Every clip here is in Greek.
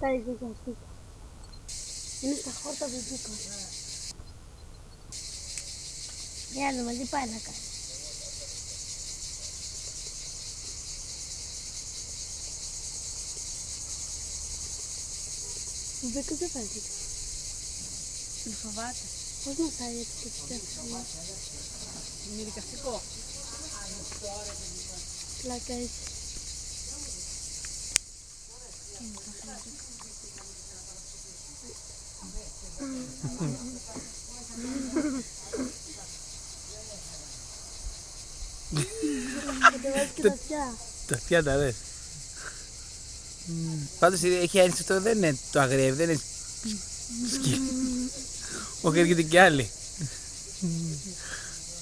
τα ρίχνει σπίτι. Είναι στα χόρτα του τύπου. Για να δούμε τι πάει να κάνει. Ο Μπίκος δεν πάει δίπλα. Με φοβάται. Πώς μασάει έτσι και έτσι. Είναι δικαστικό. Πλάκα έτσι. Κατεβάζει και τα αυτιά. Τα αυτιά τα δες. Πάντως έχει έννοια αυτό, δεν είναι το αγριεύει, δεν είναι σκύλο. Όχι, έρχεται κι άλλοι.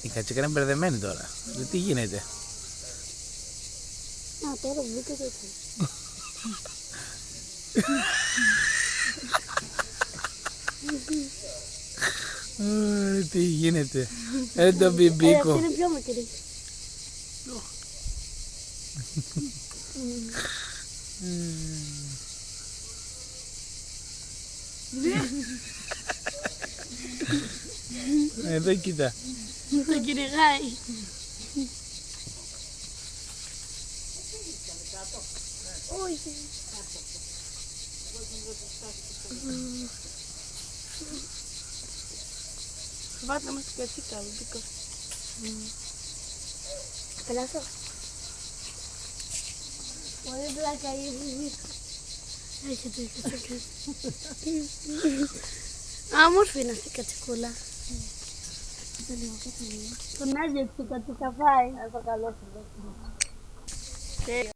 Η κατσίκα είναι μπερδεμένη τώρα. Τι γίνεται. Α, τώρα βγήκε το έτσι. Τι γίνεται. Το μπιμπίκο. Αυτή είναι πιο μικρή. Εδώ κοίτα. Το κυνηγάει. Όχι. Φοβάται να μας την κατσίκα, ο Μπίκος. Πελάσω. Πολύ πλάκα η Μπίκο. Έχετε. Α, όμορφη είναι αυτή η κατσικούλα. Τον έδιωξε η κατσίκα πάει. Τέλειο.